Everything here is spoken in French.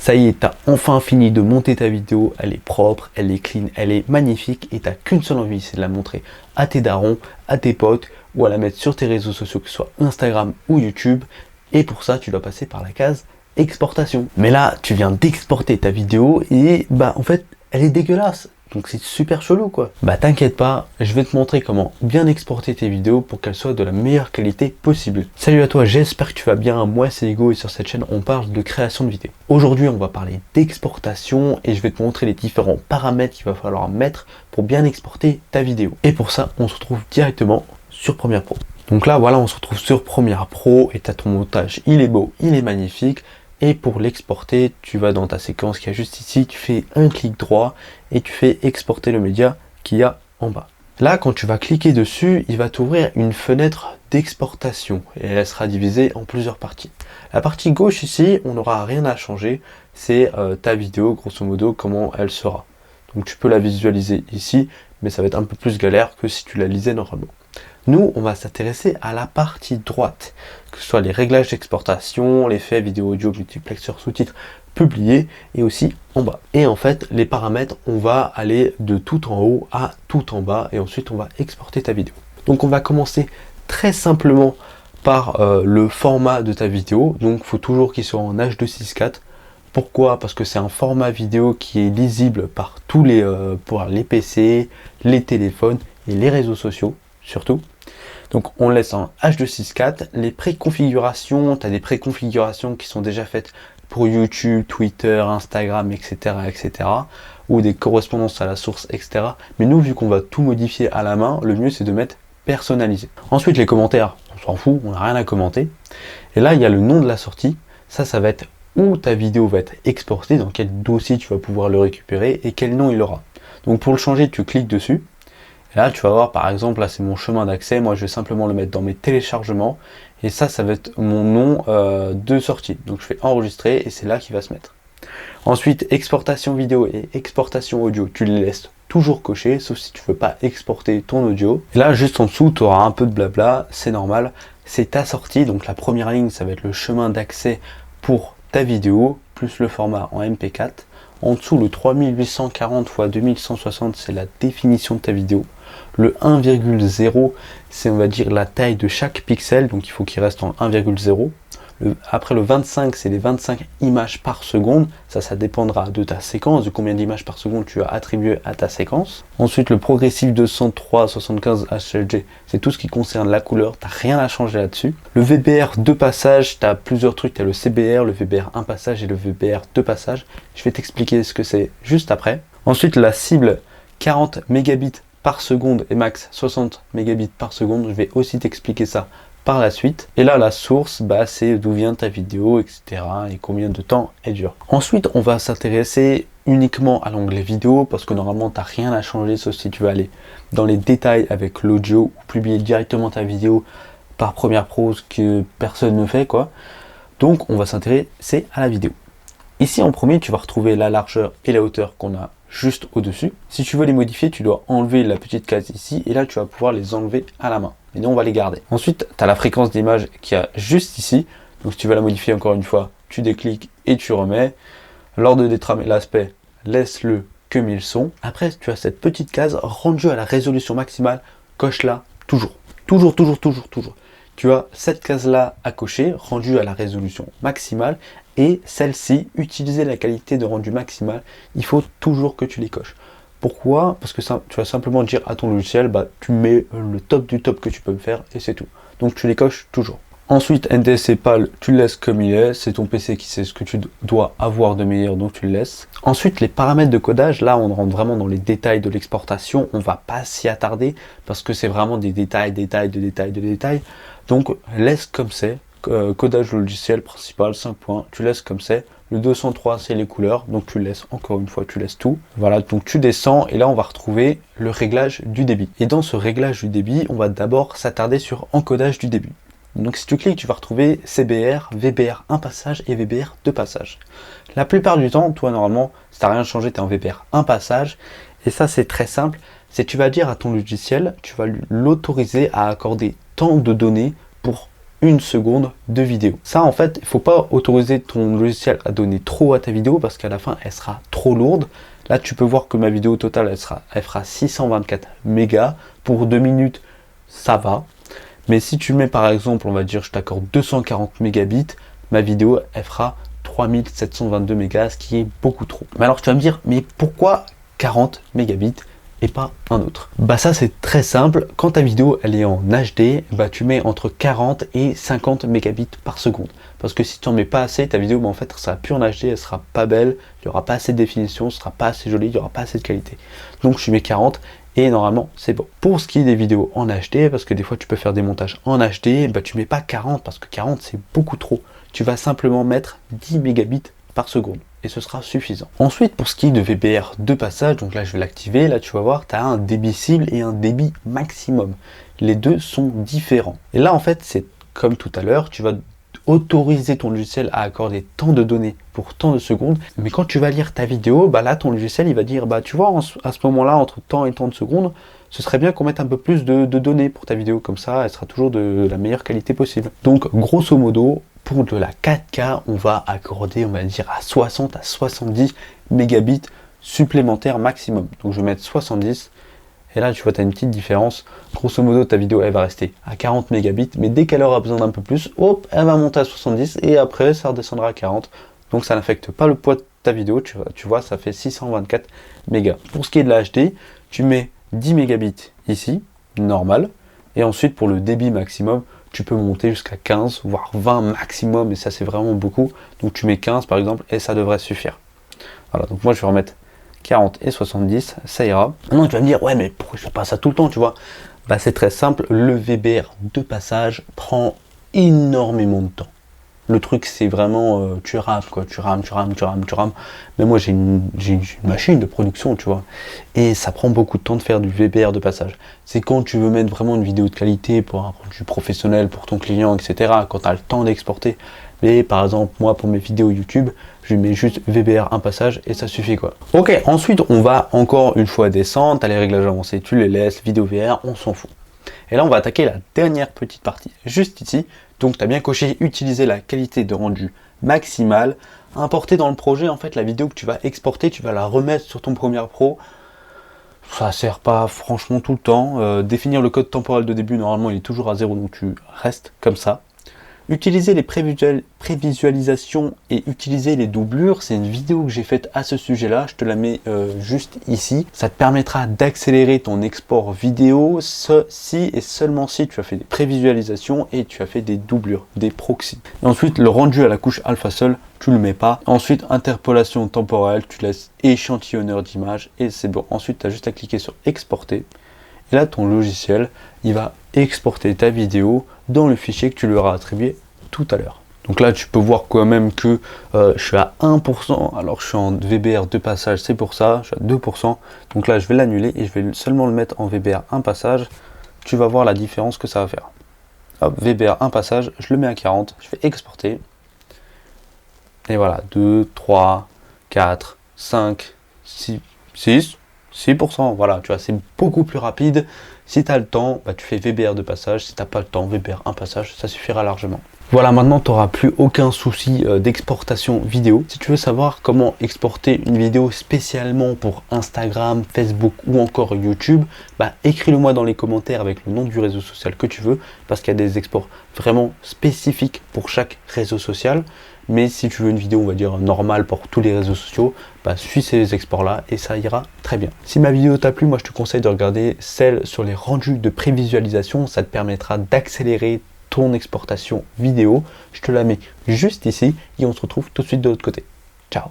Ça y est, t'as enfin fini de monter ta vidéo, elle est propre, elle est clean, elle est magnifique et t'as qu'une seule envie, c'est de la montrer à tes darons, à tes potes ou à la mettre sur tes réseaux sociaux, que ce soit Instagram ou YouTube. Et pour ça, tu dois passer par la case exportation. Mais là, tu viens d'exporter ta vidéo et en fait, elle est dégueulasse. Donc c'est super chelou quoi. T'inquiète pas, je vais te montrer comment bien exporter tes vidéos pour qu'elles soient de la meilleure qualité possible. Salut à toi, j'espère que tu vas bien. Moi c'est Hugo et sur cette chaîne on parle de création de vidéos. Aujourd'hui on va parler d'exportation et je vais te montrer les différents paramètres qu'il va falloir mettre pour bien exporter ta vidéo. Et pour ça on se retrouve directement sur Premiere Pro. Donc là voilà, on se retrouve sur Premiere Pro et tu as ton montage, il est beau, il est magnifique. Et pour l'exporter, tu vas dans ta séquence qui est juste ici, tu fais un clic droit et tu fais exporter le média qu'il y a en bas. Là, quand tu vas cliquer dessus, il va t'ouvrir une fenêtre d'exportation et elle sera divisée en plusieurs parties. La partie gauche ici, on n'aura rien à changer, c'est ta vidéo, grosso modo, comment elle sera. Donc tu peux la visualiser ici, mais ça va être un peu plus galère que si tu la lisais normalement. Nous, on va s'intéresser à la partie droite, que ce soit les réglages d'exportation, l'effet vidéo audio, multiplexeur, sous-titres, publiés, et aussi en bas. Et en fait, les paramètres, on va aller de tout en haut à tout en bas, et ensuite on va exporter ta vidéo. Donc on va commencer très simplement par le format de ta vidéo. Donc il faut toujours qu'il soit en H264. Pourquoi? Parce que c'est un format vidéo qui est lisible par tous pour les PC, les téléphones et les réseaux sociaux, surtout. Donc on laisse en H264. Les préconfigurations, tu as des préconfigurations qui sont déjà faites pour YouTube, Twitter, Instagram, etc., etc. ou des correspondances à la source, etc. Mais nous, vu qu'on va tout modifier à la main, le mieux c'est de mettre personnalisé. Ensuite, les commentaires, on s'en fout, on n'a rien à commenter. Et là, il y a le nom de la sortie. Ça va être où ta vidéo va être exportée, dans quel dossier tu vas pouvoir le récupérer et quel nom il aura. Donc pour le changer, tu cliques dessus. Et là, tu vas voir, par exemple, là, c'est mon chemin d'accès. Moi, je vais simplement le mettre dans mes téléchargements. Et ça va être mon nom de sortie. Donc, je fais enregistrer et c'est là qu'il va se mettre. Ensuite, exportation vidéo et exportation audio. Tu les laisses toujours cochés, sauf si tu ne veux pas exporter ton audio. Et là, juste en dessous, tu auras un peu de blabla. C'est normal. C'est ta sortie. Donc, la première ligne, ça va être le chemin d'accès pour ta vidéo, plus le format en MP4. En dessous, le 3840 x 2160, c'est la définition de ta vidéo. Le 1,0, c'est on va dire la taille de chaque pixel, donc il faut qu'il reste en 1,0. Après le 25, c'est les 25 images par seconde. Ça dépendra de ta séquence, de combien d'images par seconde tu as attribué à ta séquence. Ensuite, le progressif 203/75 HLG, c'est tout ce qui concerne la couleur. Tu n'as rien à changer là-dessus. Le VBR 2 passages, tu as plusieurs trucs. Tu as le CBR, le VBR 1 passage et le VBR 2 passages. Je vais t'expliquer ce que c'est juste après. Ensuite, la cible 40 mégabits par seconde et max 60 mégabits par seconde. Je vais aussi t'expliquer ça par la suite. Et là, la source, c'est d'où vient ta vidéo, etc. et combien de temps elle dure. Ensuite, on va s'intéresser uniquement à l'onglet vidéo parce que normalement, tu n'as rien à changer sauf si tu veux aller dans les détails avec l'audio ou publier directement ta vidéo par Premiere Pro, ce que personne ne fait, quoi. Donc, on va s'intéresser à la vidéo. Ici, en premier, tu vas retrouver la largeur et la hauteur qu'on a juste au-dessus. Si tu veux les modifier, tu dois enlever la petite case ici et là, tu vas pouvoir les enlever à la main. Et nous, on va les garder. Ensuite, tu as la fréquence d'image qui est juste ici. Donc, si tu veux la modifier encore une fois, tu décliques et tu remets. L'ordre de détramer l'aspect, laisse-le comme ils sont. Après, tu as cette petite case rendu à la résolution maximale. Coche-la toujours. Toujours. Tu as cette case-là à cocher, rendue à la résolution maximale. Et celle-ci, utiliser la qualité de rendu maximal, il faut toujours que tu les coches. Pourquoi? Parce que ça, tu vas simplement dire à ton logiciel, tu mets le top du top que tu peux me faire et c'est tout. Donc tu les coches toujours. Ensuite, NTSC PAL, tu le laisses comme il est. C'est ton PC qui sait ce que tu dois avoir de meilleur, donc tu le laisses. Ensuite, les paramètres de codage, là, on rentre vraiment dans les détails de l'exportation. On va pas s'y attarder parce que c'est vraiment des détails. Donc, laisse comme c'est. Codage logiciel principal, 5 points, tu laisses comme c'est. Le 203, c'est les couleurs, donc tu laisses, encore une fois, tu laisses tout. Voilà, donc tu descends et là, on va retrouver le réglage du débit. Et dans ce réglage du débit, on va d'abord s'attarder sur encodage du débit. Donc si tu cliques, tu vas retrouver CBR, VBR 1 passage et VBR 2 passages. La plupart du temps, toi, normalement, si tu n'as rien changé, tu es en VBR 1 passage. Et ça, c'est très simple. C'est tu vas dire à ton logiciel, tu vas l'autoriser à accorder tant de données pour 1 seconde de vidéo. Ça, en fait, il ne faut pas autoriser ton logiciel à donner trop à ta vidéo parce qu'à la fin, elle sera trop lourde. Là, tu peux voir que ma vidéo totale, elle fera 624 mégas. Pour 2 minutes, ça va. Mais si tu mets par exemple, on va dire, je t'accorde 240 mégabits, ma vidéo, elle fera 3722 mégas, ce qui est beaucoup trop. Mais alors, tu vas me dire, mais pourquoi 40 mégabits et pas un autre? Bah ça, c'est très simple. Quand ta vidéo, elle est en HD, bah tu mets entre 40 et 50 mégabits par seconde. Parce que si tu n'en mets pas assez, ta vidéo, bah, en fait, elle sera plus en HD, elle sera pas belle, il n'y aura pas assez de définition, ce sera pas assez joli, il n'y aura pas assez de qualité. Donc, je mets 40 et normalement, c'est bon. Pour ce qui est des vidéos en HD, parce que des fois, tu peux faire des montages en HD, bah tu mets pas 40 parce que 40, c'est beaucoup trop. Tu vas simplement mettre 10 mégabits par seconde et ce sera suffisant. Ensuite, pour ce qui est de VBR de passage, donc là je vais l'activer, là tu vas voir, tu as un débit cible et un débit maximum. Les deux sont différents. Et là en fait, c'est comme tout à l'heure, tu vas autoriser ton logiciel à accorder tant de données pour tant de secondes, mais quand tu vas lire ta vidéo, bah là ton logiciel il va dire, bah tu vois, à ce moment-là, entre tant et tant de secondes, ce serait bien qu'on mette un peu plus de données pour ta vidéo, comme ça elle sera toujours de la meilleure qualité possible. Donc grosso modo, pour de la 4K, on va accorder, on va dire, à 60 à 70 mégabits supplémentaires maximum. Donc je vais mettre 70, et là tu vois, tu as une petite différence. Grosso modo, ta vidéo, elle va rester à 40 mégabits, mais dès qu'elle aura besoin d'un peu plus, hop, elle va monter à 70, et après, ça redescendra à 40. Donc ça n'affecte pas le poids de ta vidéo, tu vois, ça fait 624 mégas. Pour ce qui est de la HD, tu mets 10 mégabits ici, normal, et ensuite pour le débit maximum, tu peux monter jusqu'à 15, voire 20 maximum, et ça c'est vraiment beaucoup. Donc tu mets 15 par exemple, et ça devrait suffire. Voilà, donc moi je vais remettre 40 et 70, ça ira. Maintenant tu vas me dire, ouais mais pourquoi je fais pas ça tout le temps, tu vois? Bah c'est très simple, le VBR de passage prend énormément de temps. Le truc c'est vraiment, tu rames quoi, tu rames. Mais moi j'ai une machine de production, tu vois. Et ça prend beaucoup de temps de faire du VBR de passage. C'est quand tu veux mettre vraiment une vidéo de qualité pour un rendu professionnel, pour ton client, etc. Quand tu as le temps d'exporter. Mais par exemple, moi pour mes vidéos YouTube, je mets juste VBR un passage et ça suffit quoi. Ok, ensuite on va encore une fois descendre, tu as les réglages avancés, tu les laisses, vidéo VR, on s'en fout. Et là on va attaquer la dernière petite partie, juste ici. Donc tu as bien coché utiliser la qualité de rendu maximale. Importer dans le projet, en fait la vidéo que tu vas exporter, tu vas la remettre sur ton Premiere Pro. Ça sert pas franchement tout le temps. Définir le code temporel de début, normalement il est toujours à 0, donc tu restes comme ça. Utiliser les prévisualisations et utiliser les doublures, c'est une vidéo que j'ai faite à ce sujet-là, je te la mets juste ici. Ça te permettra d'accélérer ton export vidéo si et seulement si tu as fait des prévisualisations et tu as fait des doublures, des proxys. Et ensuite, le rendu à la couche alpha seul, tu le mets pas. Ensuite, interpolation temporelle, tu laisses échantillonneur d'image et c'est bon. Ensuite, tu as juste à cliquer sur exporter. Et là, ton logiciel, il va exporter ta vidéo dans le fichier que tu lui auras attribué tout à l'heure. Donc là, tu peux voir quand même que je suis à 1%, alors je suis en VBR de passage, c'est pour ça, je suis à 2%. Donc là, je vais l'annuler et je vais seulement le mettre en VBR un passage. Tu vas voir la différence que ça va faire. Hop, VBR un passage, je le mets à 40, je fais exporter. Et voilà, 2, 3, 4, 5, 6, 6%, voilà, tu vois, c'est beaucoup plus rapide. Si tu as le temps, bah, tu fais VBR de passage. Si tu n'as pas le temps, VBR un passage, ça suffira largement. Voilà, maintenant tu n'auras plus aucun souci d'exportation vidéo. Si tu veux savoir comment exporter une vidéo spécialement pour Instagram, Facebook ou encore YouTube, bah, écris-le moi dans les commentaires avec le nom du réseau social que tu veux, parce qu'il y a des exports vraiment spécifiques pour chaque réseau social. Mais si tu veux une vidéo, on va dire normale pour tous les réseaux sociaux, bah, suis ces exports là et ça ira très bien. Si ma vidéo t'a plu, moi je te conseille de regarder celle sur les rendus de prévisualisation. Ça te permettra d'accélérer ton exportation vidéo. Je te la mets juste ici et on se retrouve tout de suite de l'autre côté. Ciao.